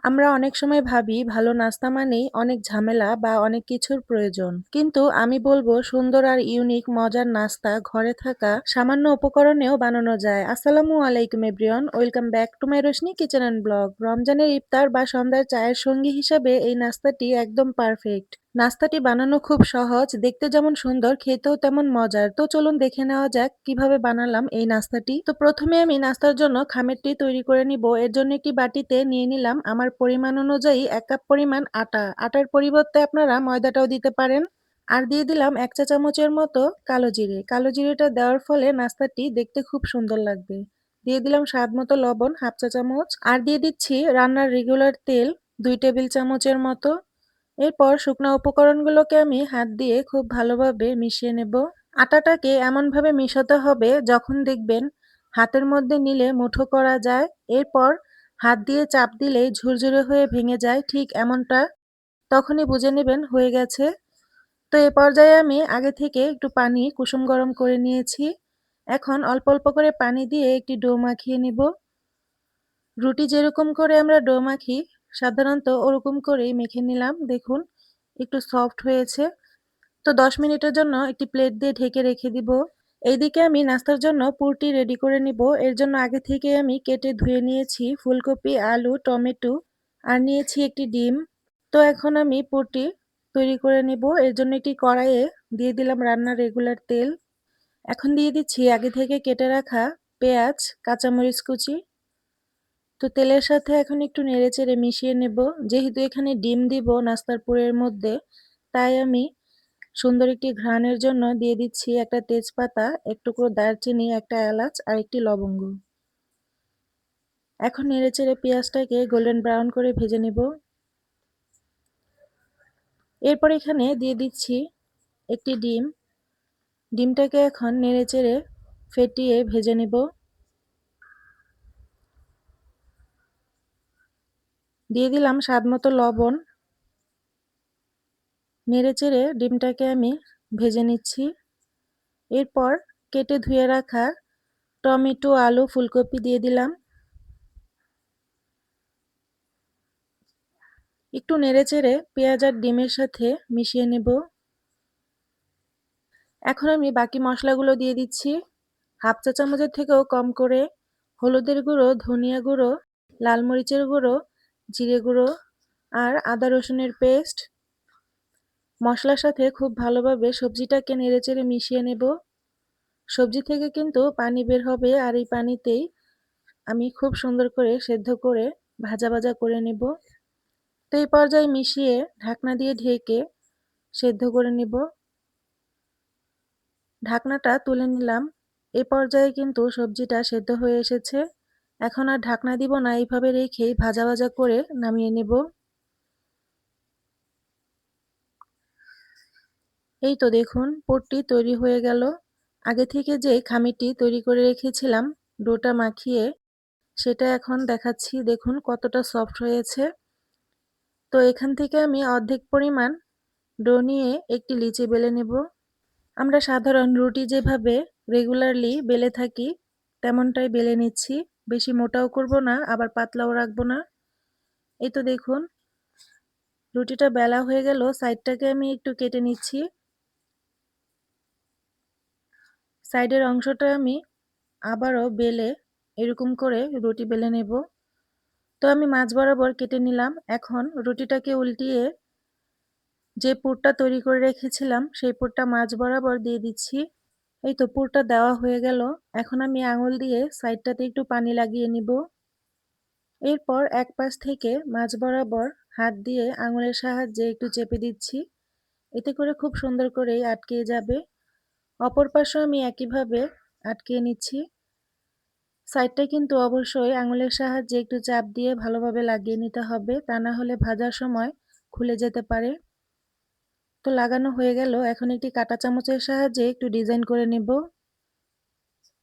আমরা অনেক সময় ভাবি ভালো নাস্তা মানেই অনেক ঝামেলা বা অনেক কিছুর প্রয়োজন। কিন্তু আমি বলবো সুন্দর আর ইউনিক মজার নাস্তা ঘরে থাকা সামান্য উপকরণেও বানানো যায়। আসসালামু আলাইকুম everyone, welcome back to my Roshni kitchen and blog. রমজানের ইফতার বা সন্ধ্যার চায়ের সঙ্গী হিসাবে এই নাস্তাটি একদম পারফেক্ট। নাস্তাটি বানানো খুব সহজ, দেখতে যেমন সুন্দর খেতেও তেমন মজার। তো চলুন দেখে নেওয়া যাক কিভাবে বানালাম এই নাস্তাটি। তো প্রথমে আমি নাস্তার জন্য খামিরটি তৈরি করে নিব। এর জন্য একটি বাটিতে নিয়ে নিলাম আমার পরিমাণ অনুযায়ী ১ কাপ পরিমাণ আটা। আটার পরিবর্তে আপনারা ময়দাটাও দিতে পারেন। আর দিয়ে দিলাম ১ চা চামচের মতো কালো জিরে। কালো জিরেটা দেওয়ার ফলে নাস্তাটি দেখতে খুব সুন্দর লাগবে। দিয়ে দিলাম স্বাদ মতো লবণ ১/২ চা চামচ। আর দিয়ে দিচ্ছি রান্নার রেগুলার তেল ২ টেবিল চামচের মতো। এরপর শুকনো উপকরণগুলোকে আমি হাত দিয়ে খুব ভালোভাবে মিশিয়ে নেব। আটাটাকে এমনভাবে মিশাতে হবে যখন দেখবেন হাতের মধ্যে নিলে মুঠো করা যায়। এরপর হাত দিয়ে চাপ দিলেই ঝুরঝুরে হয়ে ভেঙে যায়, ঠিক এমনটা। তখনই বুঝে নেবেন হয়ে গেছে। তো এ পর্যায়ে আমি আগে থেকে একটু পানি কুসুম গরম করে নিয়েছি। এখন অল্প অল্প করে পানি দিয়ে একটি ডো মাখিয়ে নিব। রুটি যেরকম করে আমরা ডো মাখি সাধারণত ওরকম করেই মেখে নিলাম। দেখুন একটু সফট হয়েছে। তো ১০ মিনিটের জন্য একটি প্লেট দিয়ে ঢেকে রেখে দিব। এইদিকে আমি নাস্তার জন্য পুরটি রেডি করে নিব। এর জন্য আগে থেকে আমি কেটে ধুয়ে নিয়েছি ফুলকপি, আলু, টমেটো আর নিয়েছি একটি ডিম। তো এখন আমি পুরটি তৈরি করে নিব। এর জন্য একটি কড়াইয়ে দিয়ে দিলাম রান্নার রেগুলার তেল। এখন দিয়ে দিচ্ছি আগে থেকে কেটে রাখা পেঁয়াজ, কাঁচামরিচ কুচি। তো তেলের সাথে এখন একটু নেড়েচেড়ে মিশিয়ে নেব। যেহেতু এখানে ডিম দিব নাস্তার পুরের মধ্যে, তাই আমি সুন্দর একটি ঘ্রাণের জন্য দিয়ে দিচ্ছি একটা তেজপাতা, এক টুকরো দারচিনি, একটা এলাচ আর একটি লবঙ্গ। এখন নেড়েচেড়ে পেঁয়াজটাকে গোল্ডেন ব্রাউন করে ভেজে নেব। এরপর এখানে দিয়ে দিচ্ছি একটি ডিম। ডিমটাকে এখন নেড়েচেড়ে ফেটিয়ে ভেজে নেব। দিয়ে দিলাম স্বাদমতো লবণ। নেড়েচেড়ে ডিমটাকে আমি ভেজে নিচ্ছি। এরপর কেটে ধুয়ে রাখা টমেটো, আলু, ফুলকপি দিয়ে দিলাম। একটু নেড়েচেড়ে পেঁয়াজ আর ডিমের সাথে মিশিয়ে নেব। এখন আমি বাকি মশলাগুলো দিয়ে দিচ্ছি। ১/২ চা চামচের থেকেও কম করে হলুদের গুঁড়ো, ধনিয়া গুঁড়ো, লাল মরিচের গুঁড়ো, জিরে গুঁড়ো আর আদা রসুনের পেস্ট। মশলার সাথে খুব ভালোভাবে সবজিটাকে নেড়েচেড়ে মিশিয়ে নেব। সবজি থেকে কিন্তু পানি বের হবে আর এই পানিতেই আমি খুব সুন্দর করে সেদ্ধ করে ভাজা ভাজা করে নেব। তো এই পর্যায়ে মিশিয়ে ঢাকনা দিয়ে ঢেকে সেদ্ধ করে নেব। ঢাকনাটা তুলে নিলাম। এ পর্যায়ে কিন্তু সবজিটা সেদ্ধ হয়ে এসেছে। এখন আর ঢাকনা দিব না, এইভাবে রেখেই ভাজা ভাজা করে নামিয়ে নেব। এই তো দেখুন পুরটি তৈরি হয়ে গেল। আগে থেকে যে খামিরটি তৈরি করে রেখেছিলাম ডোটা মাখিয়ে, সেটা এখন দেখাচ্ছি। দেখুন কতটা সফট হয়েছে। তো এখান থেকে আমি অর্ধেক পরিমাণ ডো নিয়ে একটি লিচি বেলে নেব। আমরা সাধারণ রুটি যেভাবে রেগুলারলি বেলে থাকি তেমনটাই বেলে নিচ্ছি। বেশি মোটাও করব না, আবার পাতলাও রাখবো না। এই তো দেখুন রুটিটা বেলা হয়ে গেল, সাইডটাকে আমি একটু কেটে নিচ্ছি। সাইডের অংশটা আমি আবারও বেলে এরকম করে রুটি বেলে নেব। তো আমি মাঝ বরাবর কেটে নিলাম। এখন রুটিটাকে উল্টিয়ে যে পুরটা তৈরি করে রেখেছিলাম সেই পুরটা মাঝ বরাবর দিয়ে দিচ্ছি। এই তো পুরটা দেওয়া হয়ে গেল। এখন আমি আঙুল দিয়ে সাইডটাতে একটু পানি লাগিয়ে নিব। এরপর এক পাশ থেকে মাঝ বরাবর হাত দিয়ে আঙুলের সাহায্যে একটু চেপে দিচ্ছি। এতে করে খুব সুন্দর করেই আটকে যাবে। অপর পাশেও আমি একইভাবে আটকিয়ে নিচ্ছি। সাইডটা কিন্তু অবশ্যই আঙুলের সাহায্যে একটু চাপ দিয়ে ভালোভাবে লাগিয়ে নিতে হবে, তা না হলে ভাজার সময় খুলে যেতে পারে। তো লাগানো হয়ে গেল। এখন একটি কাঁটা চামচের সাহায্যে একটু ডিজাইন করে নেব।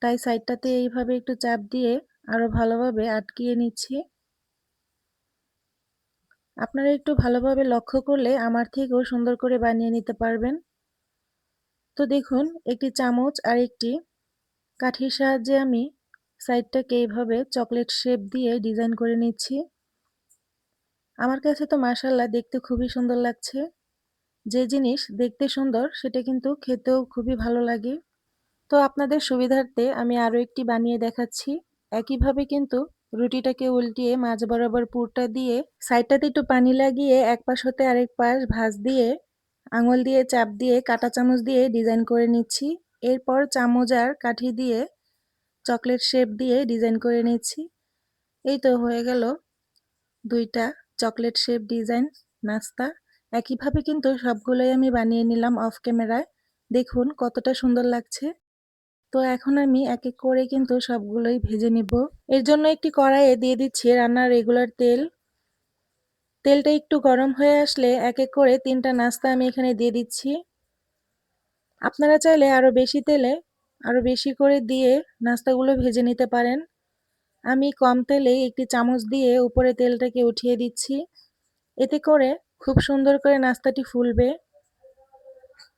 তাই সাইডটাতে এইভাবে একটু চাপ দিয়ে আরো ভালোভাবে আটকিয়ে নিচ্ছি। আপনারা একটু ভালোভাবে লক্ষ্য করলে আমার থেকেও সুন্দর করে বানিয়ে নিতে পারবেন। তো দেখুন একটি চামচ আর একটি কাঠির সাহায্যে আমি সাইডটাকে এইভাবে চকলেট শেপ দিয়ে ডিজাইন করে নিচ্ছি। আমার কাছে তো মাশাআল্লাহ দেখতে খুবই সুন্দর লাগছে। যে জিনিস দেখতে সুন্দর সেটা কিন্তু খেতেও খুবই ভালো লাগে। তো আপনাদের সুবিধার্থে আমি আরো একটি বানিয়ে দেখাচ্ছি। একইভাবে কিন্তু রুটিটাকে উল্টিয়ে মাঝ বরাবর পুরটা দিয়ে সাইডটাতে একটু পানি লাগিয়ে এক পাশ হতে আরেক পাশ ভাঁজ দিয়ে আঙুল দিয়ে চাপ দিয়ে কাঁটা চামচ দিয়ে ডিজাইন করে নিচ্ছি। এরপর চামচ আর কাঠি দিয়ে চকলেট শেপ দিয়ে ডিজাইন করে নিচ্ছি। এই তো হয়ে গেল ২ টা চকলেট শেপ ডিজাইন নাস্তা। একইভাবে কিন্তু সবগুলোই আমি বানিয়ে নিলাম অফ ক্যামেরায়। দেখুন কতটা সুন্দর লাগছে। তো এখন আমি এক এক করে কিন্তু সবগুলোই ভেজে নিব। এর জন্য একটি কড়াইয়ে দিয়ে দিচ্ছি রান্নার রেগুলার তেল। তেলটা একটু গরম হয়ে আসলে এক এক করে ৩ টা নাস্তা আমি এখানে দিয়ে দিচ্ছি। আপনারা চাইলে আরো বেশি করে দিয়ে নাস্তাগুলো ভেজে নিতে পারেন। আমি কম তেলেই একটি চামচ দিয়ে উপরে তেলটাকে উঠিয়ে দিচ্ছি। এতে করে খুব সুন্দর করে নাস্তাটি ফুলবে।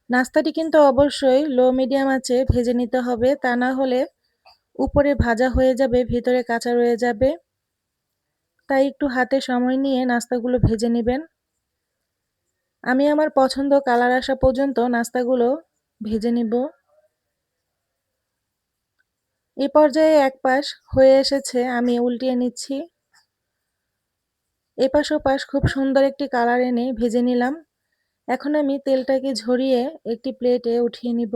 নাস্তাটি কিন্তু অবশ্যই লো মিডিয়াম আঁচে ভেজে নিতে হবে, তা না হলে উপরে ভাজা হয়ে যাবে, ভেতরে কাঁচা রয়ে যাবে। তাই একটু হাতে সময় নিয়ে নাস্তাগুলো ভেজে নিবেন। আমি আমার পছন্দ কালার আসা পর্যন্ত নাস্তাগুলো ভেজে নিব। এ পর্যায়ে এক পাশ হয়ে এসেছে, আমি উল্টিয়ে নিচ্ছি। এপাশ ওপাশ খুব সুন্দর একটি কালার এনে ভেজে নিলাম। এখন আমি তেলটাকে ঝরিয়ে একটি প্লেটে উঠিয়ে নিব।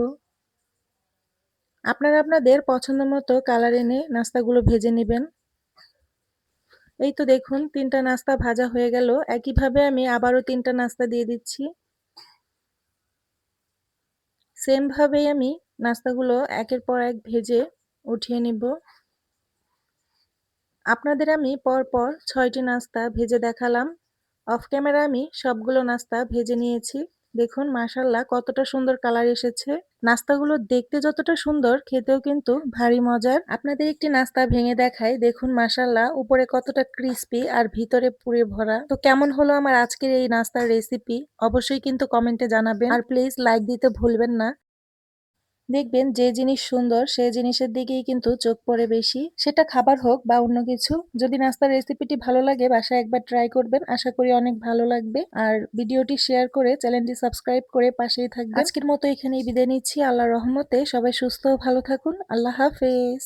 আপনারা আপনাদের পছন্দ মতো কালার এনে নাস্তাগুলো ভেজে নিবেন। এই তো দেখুন ৩ টা নাস্তা ভাজা হয়ে গেল। একইভাবে আমি আবারও ৩ টা নাস্তা দিয়ে দিচ্ছি। সেম ভাবেই আমি নাস্তাগুলো একের পর এক ভেজে উঠিয়ে নিব। আপনাদের আমি পরপর ৬ টি নাস্তা ভেজে দেখালাম। অফ ক্যামেরা আমি সবগুলো নাস্তা ভেজে নিয়েছি। দেখুন মাশাআল্লাহ কতটা সুন্দর কালার এসেছে। নাস্তাগুলো দেখতে যতটা সুন্দর খেতেও কিন্তু ভারী মজার। আপনাদের একটি নাস্তা ভেঙে দেখাই। দেখুন মাশাআল্লাহ উপরে কতটা ক্রিস্পি আর ভিতরে পুরে ভরা। তো কেমন হলো আমার আজকের এই নাস্তার রেসিপি অবশ্যই কিন্তু কমেন্টে জানাবেন। আর প্লিজ লাইক দিতে ভুলবেন না। দেখবেন যে জিনিস সুন্দর সেই জিনিসের দিকেই কিন্তু চোখ পড়ে বেশি। সেটা খাবার হোক বা অন্য কিছু। যদি নাস্তার রেসিপিটি ভালো লাগে বাসায় একবার ট্রাই করবেন। আশা করি অনেক ভালো লাগবে। আর ভিডিওটি শেয়ার করে চ্যানেলটি সাবস্ক্রাইব করে পাশেই থাকবেন। আজকের মতো এখানেই বিদায় নিচ্ছি। আল্লাহর রহমতে সবাই সুস্থ ও ভালো থাকুন। আল্লাহ হাফেজ।